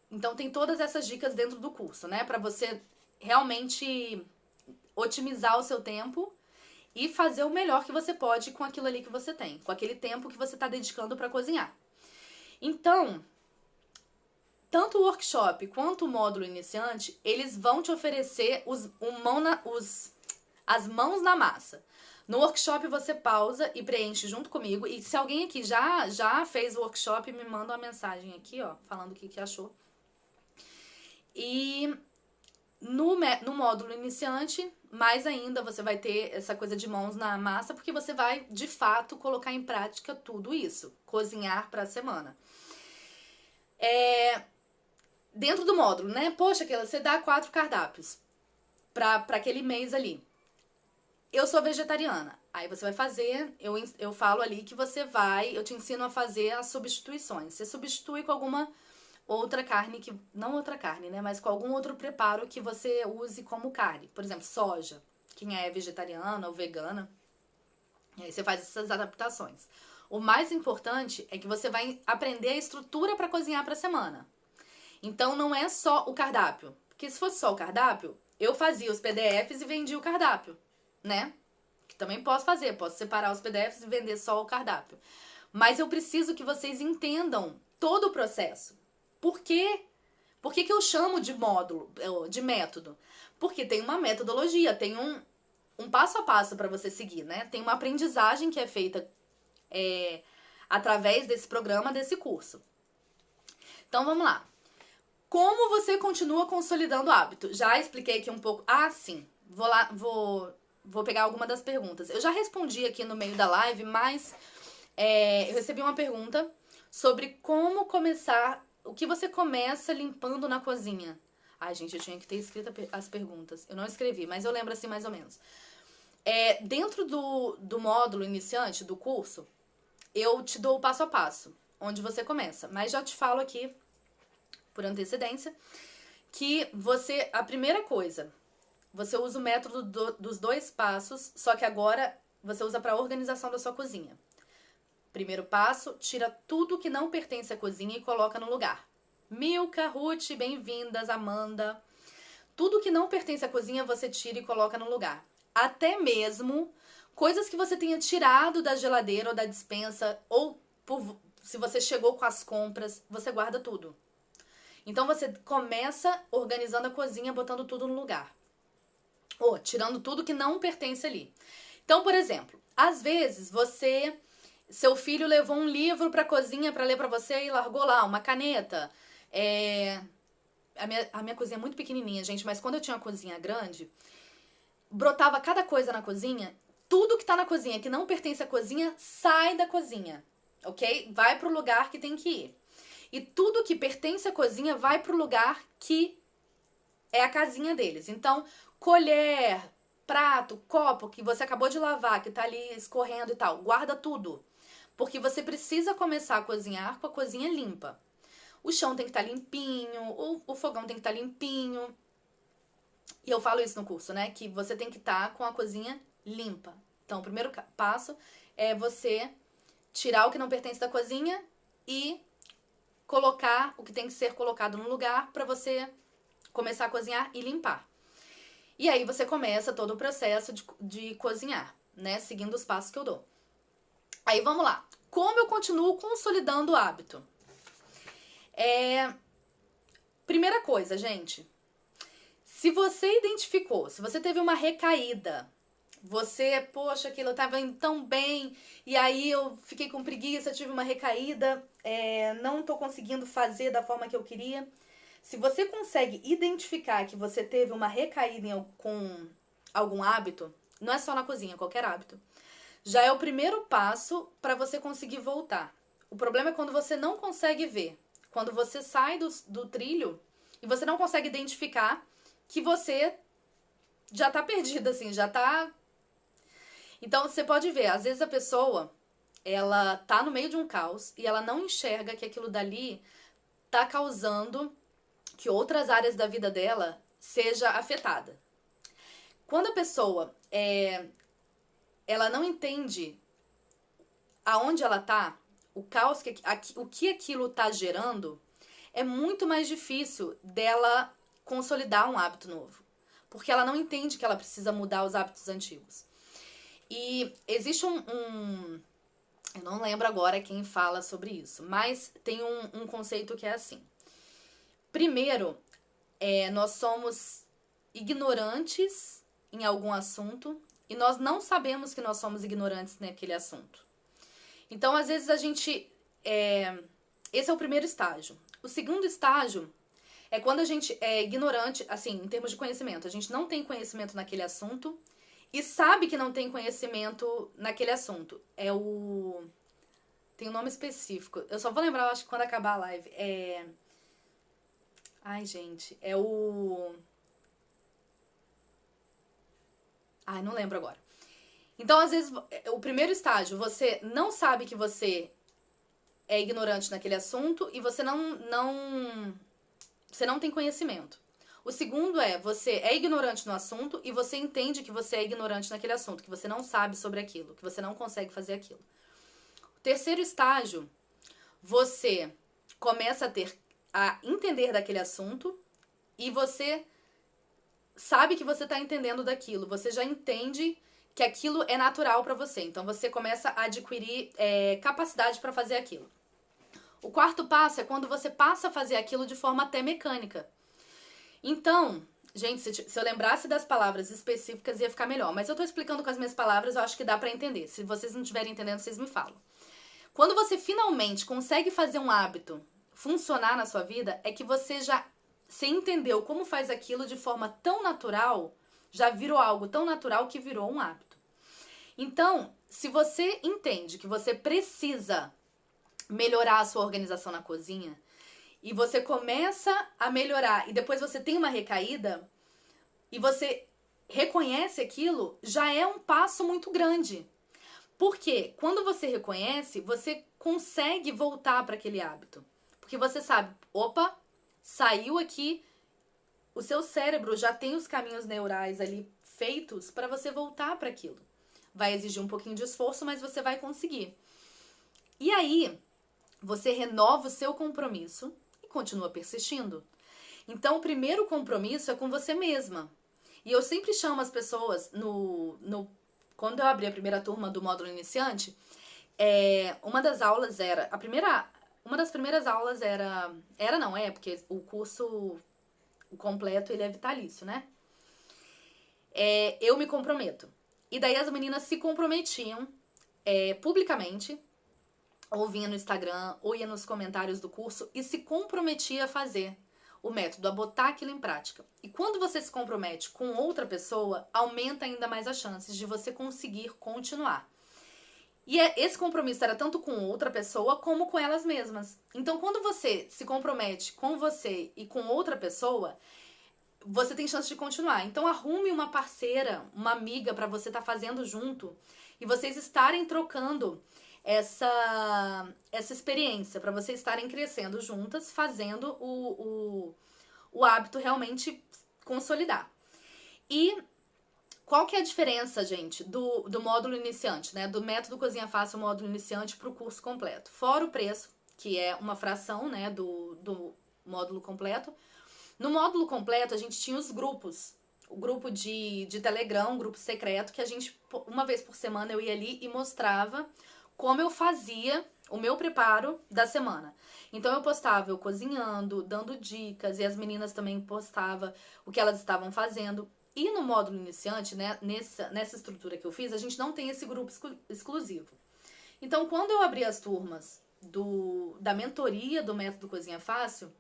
Então tem todas essas dicas dentro do curso, né? Pra você realmente otimizar o seu tempo e fazer o melhor que você pode com aquilo ali que você tem, com aquele tempo que você tá dedicando pra cozinhar. Então, tanto o workshop quanto o módulo iniciante, eles vão te oferecer as mãos na massa. No workshop você pausa e preenche junto comigo. E se alguém aqui já fez o workshop, me manda uma mensagem aqui, ó, falando o que achou. E no módulo iniciante, mais ainda, você vai ter essa coisa de mãos na massa, porque você vai, de fato, colocar em prática tudo isso. Cozinhar pra semana. Dentro do módulo, né? Poxa, você dá 4 cardápios pra aquele mês ali. Eu sou vegetariana. Aí você vai fazer, eu falo ali que eu te ensino a fazer as substituições. Você substitui com alguma outra carne, não outra carne, né? Mas com algum outro preparo que você use como carne. Por exemplo, soja. Quem é vegetariana ou vegana. E aí você faz essas adaptações. O mais importante é que você vai aprender a estrutura para cozinhar pra semana. Então não é só o cardápio. Porque se fosse só o cardápio, eu fazia os PDFs e vendia o cardápio, né? Que também posso fazer, posso separar os PDFs e vender só o cardápio. Mas eu preciso que vocês entendam todo o processo. Por quê? Por que eu chamo de módulo, de método? Porque tem uma metodologia, tem um passo a passo para você seguir, né? Tem uma aprendizagem que é feita através desse programa, desse curso. Então vamos lá. Como você continua consolidando o hábito? Já expliquei aqui um pouco. Ah, sim. Vou pegar alguma das perguntas. Eu já respondi aqui no meio da live, mas eu recebi uma pergunta sobre como começar. O que você começa limpando na cozinha? Ai, gente, eu tinha que ter escrito as perguntas. Eu não escrevi, mas eu lembro assim mais ou menos. Dentro do módulo iniciante do curso, eu te dou o passo a passo, onde você começa. Mas já te falo aqui, por antecedência, que a primeira coisa, você usa o método dos 2 passos, só que agora você usa para a organização da sua cozinha. Primeiro passo, tira tudo que não pertence à cozinha e coloca no lugar. Milka, Ruth, bem-vindas, Amanda. Tudo que não pertence à cozinha você tira e coloca no lugar. Até mesmo coisas que você tenha tirado da geladeira ou da despensa, ou se você chegou com as compras, você guarda tudo. Então você começa organizando a cozinha, botando tudo no lugar. Ou tirando tudo que não pertence ali. Então, por exemplo, às vezes seu filho levou um livro pra cozinha pra ler pra você e largou lá uma caneta. A minha cozinha é muito pequenininha, gente, mas quando eu tinha uma cozinha grande, brotava cada coisa na cozinha. Tudo que tá na cozinha que não pertence à cozinha, sai da cozinha, ok? Vai pro lugar que tem que ir. E tudo que pertence à cozinha vai pro lugar que é a casinha deles. Então, colher, prato, copo que você acabou de lavar, que tá ali escorrendo e tal, guarda tudo. Porque você precisa começar a cozinhar com a cozinha limpa. O chão tem que estar limpinho, o fogão tem que estar limpinho. E eu falo isso no curso, né? Que você tem que estar com a cozinha limpa. Então, o primeiro passo é você tirar o que não pertence da cozinha e colocar o que tem que ser colocado no lugar para você começar a cozinhar e limpar. E aí você começa todo o processo de cozinhar, né? Seguindo os passos que eu dou. Aí vamos lá. Como eu continuo consolidando o hábito? Primeira coisa, gente. Se você identificou, se você teve uma recaída, poxa, aquilo tava indo tão bem, e aí eu fiquei com preguiça, tive uma recaída, não tô conseguindo fazer da forma que eu queria. Se você consegue identificar que você teve uma recaída com algum hábito, não é só na cozinha, qualquer hábito, já é o primeiro passo para você conseguir voltar. O problema é quando você não consegue ver, quando você sai do trilho e você não consegue identificar que você já tá perdida, assim, já tá... Então, você pode ver, às vezes a pessoa, ela tá no meio de um caos e ela não enxerga que aquilo dali tá causando que outras áreas da vida dela seja afetada. Quando a pessoa ela não entende aonde ela tá, o caos, o que aquilo tá gerando, é muito mais difícil dela consolidar um hábito novo. Porque ela não entende que ela precisa mudar os hábitos antigos. E existe eu não lembro agora quem fala sobre isso, mas tem um conceito que é assim. Primeiro, nós somos ignorantes em algum assunto e nós não sabemos que nós somos ignorantes naquele assunto. Então, às vezes, a gente... esse é o primeiro estágio. O segundo estágio é quando a gente é ignorante, assim, em termos de conhecimento. A gente não tem conhecimento naquele assunto e sabe que não tem conhecimento naquele assunto. Tem um nome específico. Eu só vou lembrar, eu acho que quando acabar a live. Ai, gente, Ai, não lembro agora. Então, às vezes, o primeiro estágio, você não sabe que você é ignorante naquele assunto e você não tem conhecimento. O segundo você é ignorante no assunto e você entende que você é ignorante naquele assunto, que você não sabe sobre aquilo, que você não consegue fazer aquilo. O terceiro estágio, você começa a entender daquele assunto e você sabe que você está entendendo daquilo. Você já entende que aquilo é natural para você. Então, você começa a adquirir capacidade para fazer aquilo. O quarto passo é quando você passa a fazer aquilo de forma até mecânica. Então, gente, se eu lembrasse das palavras específicas ia ficar melhor. Mas eu tô explicando com as minhas palavras, eu acho que dá pra entender. Se vocês não estiverem entendendo, vocês me falam. Quando você finalmente consegue fazer um hábito funcionar na sua vida, é que você entendeu como faz aquilo de forma tão natural, já virou algo tão natural que virou um hábito. Então, se você entende que você precisa melhorar a sua organização na cozinha, e você começa a melhorar, e depois você tem uma recaída, e você reconhece aquilo, já é um passo muito grande. Porque quando você reconhece, você consegue voltar para aquele hábito. Porque você sabe, opa, saiu aqui, o seu cérebro já tem os caminhos neurais ali feitos para você voltar para aquilo. Vai exigir um pouquinho de esforço, mas você vai conseguir. E aí, você renova o seu compromisso e continua persistindo. Então, o primeiro compromisso é com você mesma. E eu sempre chamo as pessoas, quando eu abri a primeira turma do módulo iniciante, uma das aulas era, uma das primeiras aulas porque o curso completo ele é vitalício, né? Eu me comprometo. E daí as meninas se comprometiam publicamente, ou vinha no Instagram, ou ia nos comentários do curso e se comprometia a fazer o método, a botar aquilo em prática. E quando você se compromete com outra pessoa, aumenta ainda mais as chances de você conseguir continuar. E esse compromisso era tanto com outra pessoa como com elas mesmas. Então, quando você se compromete com você e com outra pessoa, você tem chance de continuar. Então, arrume uma parceira, uma amiga para você estar fazendo junto e vocês estarem trocando essa experiência, para vocês estarem crescendo juntas, fazendo o hábito realmente consolidar. E qual que é a diferença, gente, do módulo iniciante, né? Do método Cozinha Fácil módulo iniciante para o curso completo? Fora o preço, que é uma fração, né, do módulo completo. No módulo completo, a gente tinha os grupos. O grupo de Telegram, um grupo secreto, que a gente, uma vez por semana, eu ia ali e mostrava como eu fazia o meu preparo da semana. Então, eu postava eu cozinhando, dando dicas, e as meninas também postavam o que elas estavam fazendo. E no módulo iniciante, né, nessa estrutura que eu fiz, a gente não tem esse grupo exclusivo. Então, quando eu abri as turmas da mentoria do Método Cozinha Fácil,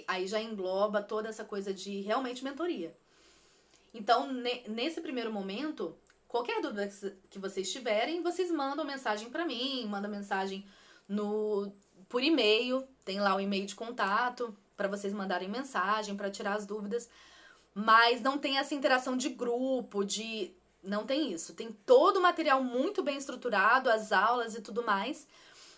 aí já engloba toda essa coisa de realmente mentoria. Então, nesse primeiro momento, qualquer dúvida que vocês tiverem, vocês mandam mensagem para mim, mandam mensagem por e-mail, tem lá o e-mail de contato para vocês mandarem mensagem, para tirar as dúvidas. Mas não tem essa interação de grupo, não tem isso. Tem todo o material muito bem estruturado, as aulas e tudo mais,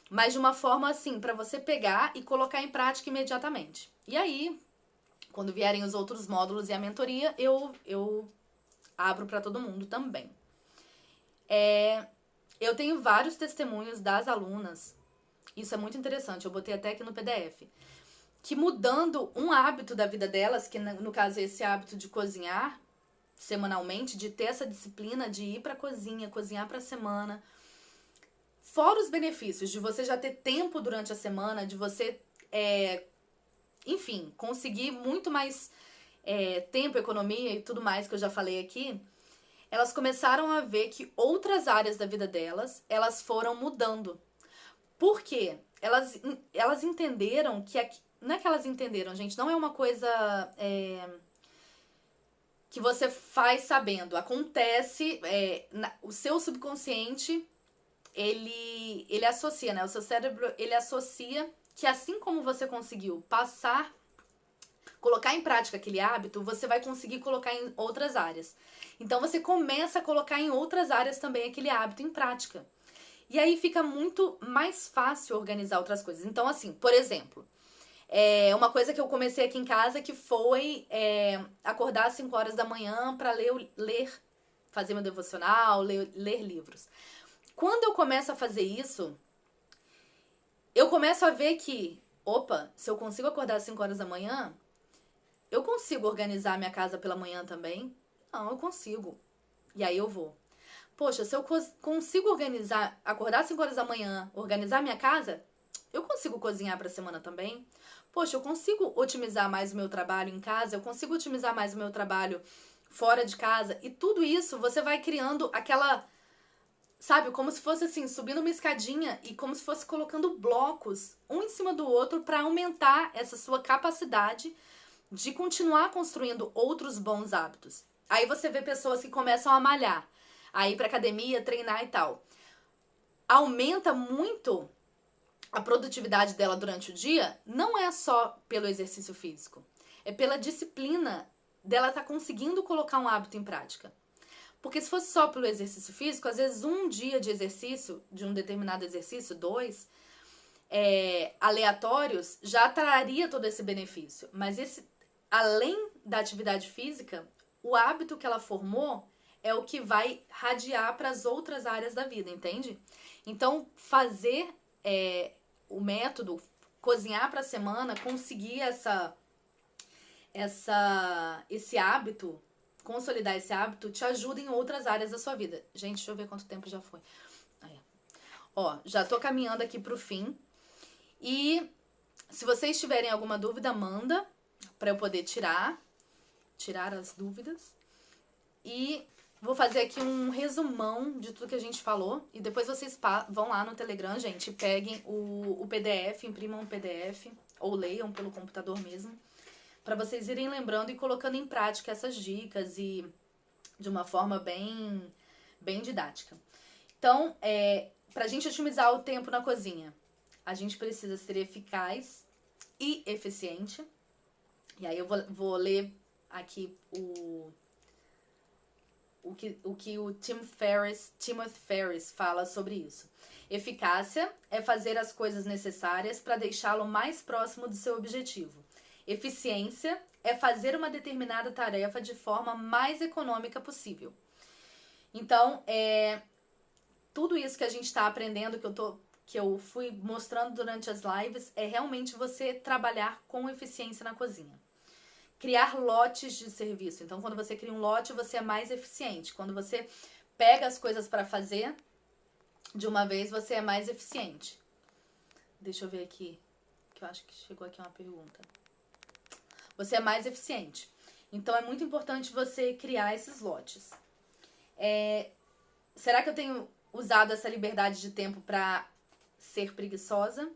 mas de uma forma assim, para você pegar e colocar em prática imediatamente. E aí, quando vierem os outros módulos e a mentoria, eu abro para todo mundo também. Eu tenho vários testemunhos das alunas, isso é muito interessante, eu botei até aqui no PDF, que mudando um hábito da vida delas, que no caso é esse hábito de cozinhar semanalmente, de ter essa disciplina de ir pra cozinha, cozinhar pra semana, fora os benefícios de você já ter tempo durante a semana, de você, enfim, conseguir muito mais tempo, economia e tudo mais que eu já falei aqui, elas começaram a ver que outras áreas da vida delas, elas foram mudando. Por quê? Elas entenderam que não é que elas entenderam, gente, não é uma coisa que você faz sabendo. Acontece, o seu subconsciente, ele associa, né? O seu cérebro, ele associa que assim como você conseguiu colocar em prática aquele hábito, você vai conseguir colocar em outras áreas. Então, você começa a colocar em outras áreas também aquele hábito em prática. E aí fica muito mais fácil organizar outras coisas. Então, assim, por exemplo, uma coisa que eu comecei aqui em casa que foi acordar às 5 horas da manhã para fazer meu devocional, ler livros. Quando eu começo a fazer isso, eu começo a ver que, se eu consigo acordar às 5 horas da manhã, eu consigo organizar minha casa pela manhã também? Não, eu consigo. E aí eu vou. Poxa, se eu consigo acordar às 5 horas da manhã, organizar minha casa, eu consigo cozinhar para a semana também. Poxa, eu consigo otimizar mais o meu trabalho em casa, eu consigo otimizar mais o meu trabalho fora de casa. E tudo isso você vai criando aquela, sabe, como se fosse assim, subindo uma escadinha e como se fosse colocando blocos um em cima do outro para aumentar essa sua capacidade de continuar construindo outros bons hábitos. Aí você vê pessoas que começam a malhar, a ir pra academia, treinar e tal. Aumenta muito a produtividade dela durante o dia, não é só pelo exercício físico, é pela disciplina dela estar conseguindo colocar um hábito em prática. Porque se fosse só pelo exercício físico, às vezes um dia de exercício, de um determinado exercício, 2, aleatórios, já traria todo esse benefício. Mas além da atividade física, o hábito que ela formou é o que vai radiar para as outras áreas da vida, entende? Então, fazer o método, cozinhar para a semana, conseguir esse hábito, consolidar esse hábito, te ajuda em outras áreas da sua vida. Gente, deixa eu ver quanto tempo já foi. Aí. Ó, já tô caminhando aqui pro fim. E se vocês tiverem alguma dúvida, manda para eu poder tirar as dúvidas. E vou fazer aqui um resumão de tudo que a gente falou. E depois vocês vão lá no Telegram, gente, peguem o PDF, imprimam um PDF ou leiam pelo computador mesmo, para vocês irem lembrando e colocando em prática essas dicas e de uma forma bem didática. Então, pra gente otimizar o tempo na cozinha, a gente precisa ser eficaz e eficiente. E aí eu vou ler aqui o que o Timothy Ferriss fala sobre isso. Eficácia é fazer as coisas necessárias para deixá-lo mais próximo do seu objetivo. Eficiência é fazer uma determinada tarefa de forma mais econômica possível. Então, tudo isso que a gente está aprendendo, que eu fui mostrando durante as lives, é realmente você trabalhar com eficiência na cozinha. Criar lotes de serviço. Então, quando você cria um lote, você é mais eficiente. Quando você pega as coisas para fazer de uma vez, você é mais eficiente. Deixa eu ver aqui, que eu acho que chegou aqui uma pergunta. Você é mais eficiente. Então, é muito importante você criar esses lotes. Será que eu tenho usado essa liberdade de tempo para ser preguiçosa?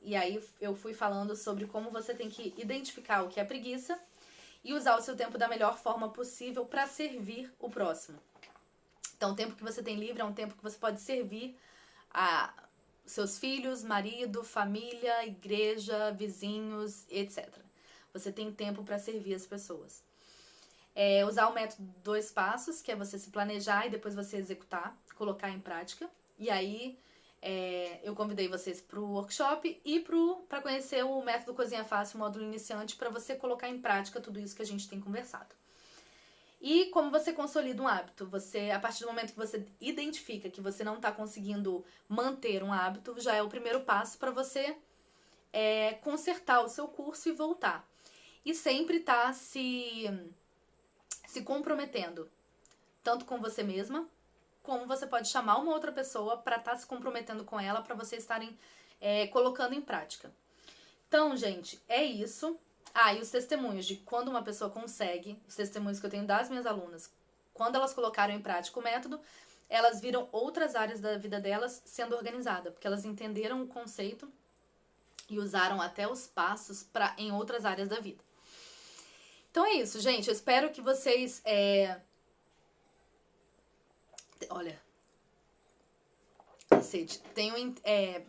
E aí eu fui falando sobre como você tem que identificar o que é preguiça e usar o seu tempo da melhor forma possível para servir o próximo. Então, o tempo que você tem livre é um tempo que você pode servir a seus filhos, marido, família, igreja, vizinhos, etc. Você tem tempo para servir as pessoas. Usar o método 2 passos, que é você se planejar e depois você executar, colocar em prática. E aí, eu convidei vocês para o workshop e para conhecer o método Cozinha Fácil, módulo iniciante, para você colocar em prática tudo isso que a gente tem conversado. E como você consolida um hábito? A partir do momento que você identifica que você não está conseguindo manter um hábito, já é o primeiro passo para você consertar o seu curso e voltar. E sempre tá se comprometendo, tanto com você mesma, como você pode chamar uma outra pessoa para estar se comprometendo com ela, para vocês estarem colocando em prática. Então, gente, é isso. E os testemunhos de quando uma pessoa consegue, os testemunhos que eu tenho das minhas alunas, quando elas colocaram em prática o método, elas viram outras áreas da vida delas sendo organizada, porque elas entenderam o conceito e usaram até os passos em outras áreas da vida. Então é isso, gente. Eu espero que vocês tenham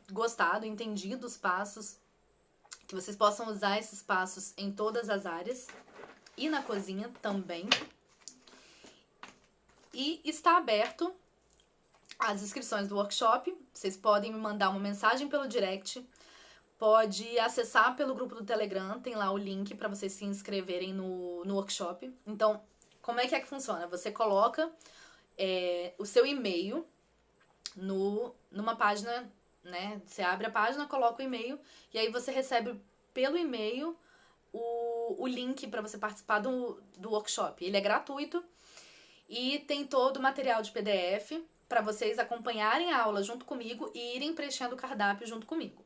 gostado, entendido os passos, que vocês possam usar esses passos em todas as áreas e na cozinha também. E está aberto as inscrições do workshop. Vocês podem me mandar uma mensagem pelo direct, pode acessar pelo grupo do Telegram, tem lá o link para vocês se inscreverem no workshop. Então, como é que funciona? Você coloca o seu e-mail numa página, né? Você abre a página, coloca o e-mail e aí você recebe pelo e-mail o link para você participar do workshop. Ele é gratuito e tem todo o material de PDF para vocês acompanharem a aula junto comigo e irem preenchendo o cardápio junto comigo.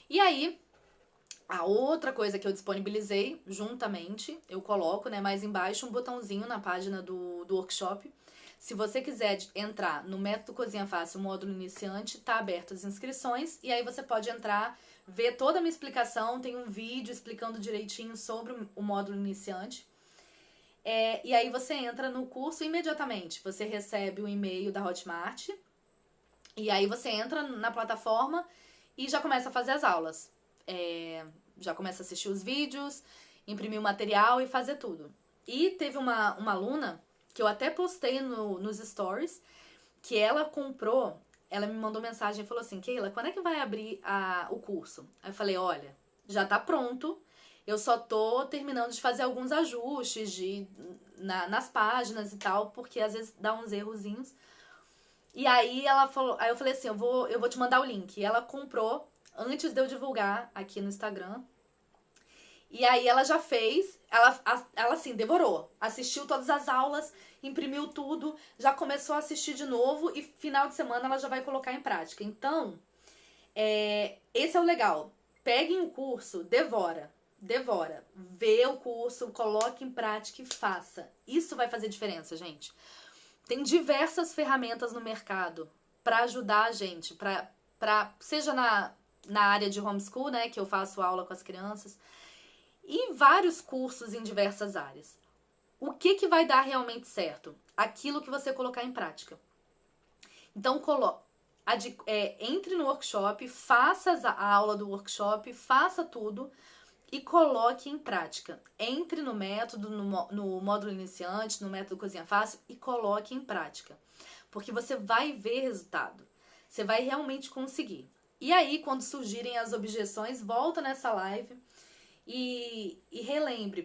E aí, a outra coisa que eu disponibilizei juntamente, eu coloco, né, mais embaixo um botãozinho na página do workshop. Se você quiser entrar no Método Cozinha Fácil, módulo iniciante, tá aberto as inscrições. E aí você pode entrar, ver toda a minha explicação, tem um vídeo explicando direitinho sobre o módulo iniciante. E aí você entra no curso imediatamente. Você recebe o e-mail da Hotmart. E aí você entra na plataforma e já começa a fazer as aulas. Já começa a assistir os vídeos, imprimir o material e fazer tudo. E teve uma aluna que eu até postei nos stories, que ela comprou, ela me mandou mensagem e falou assim, Keila, quando é que vai abrir o curso? Aí eu falei, olha, já tá pronto, Eu só tô terminando de fazer alguns ajustes nas páginas e tal, porque às vezes dá uns errozinhos. E aí ela falou, aí eu falei assim, eu vou te mandar o link. E ela comprou antes de eu divulgar aqui no Instagram. E aí ela já fez, ela assim, devorou. Assistiu todas as aulas, imprimiu tudo, já começou a assistir de novo e final de semana ela já vai colocar em prática. Então, esse é o legal. Peguem o curso, devora. Vê o curso, coloque em prática e faça. Isso vai fazer diferença, gente. Tem diversas ferramentas no mercado para ajudar a gente, seja na área de homeschool, né, que eu faço aula com as crianças, e vários cursos em diversas áreas. O que vai dar realmente certo? Aquilo que você colocar em prática. Então, entre no workshop, faça a aula do workshop, faça tudo e coloque em prática. Entre no método, no módulo iniciante, no método Cozinha Fácil e coloque em prática. Porque você vai ver resultado. Você vai realmente conseguir. E aí, quando surgirem as objeções, volta nessa live e relembre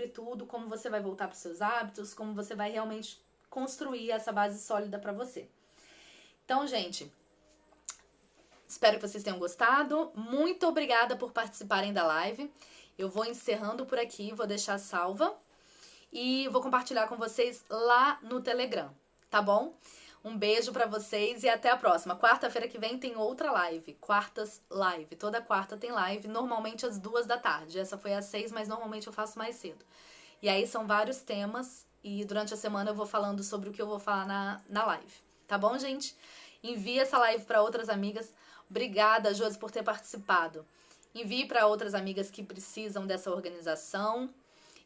tudo, como você vai voltar para os seus hábitos, como você vai realmente construir essa base sólida para você. Então, gente, espero que vocês tenham gostado. Muito obrigada por participarem da live. Eu vou encerrando por aqui, vou deixar salva e vou compartilhar com vocês lá no Telegram, tá bom? Um beijo pra vocês e até a próxima. Quarta-feira que vem tem outra live. Quartas live. Toda quarta tem live, normalmente às 2 da tarde. Essa foi às 6, mas normalmente eu faço mais cedo. E aí são vários temas e durante a semana eu vou falando sobre o que eu vou falar na live. Tá bom, gente? Envie essa live para outras amigas. Obrigada, Josi, por ter participado. Envie para outras amigas que precisam dessa organização.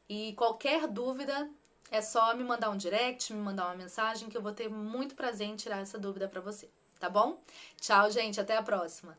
E qualquer dúvida, é só me mandar um direct, me mandar uma mensagem que eu vou ter muito prazer em tirar essa dúvida para você, tá bom? Tchau, gente, até a próxima.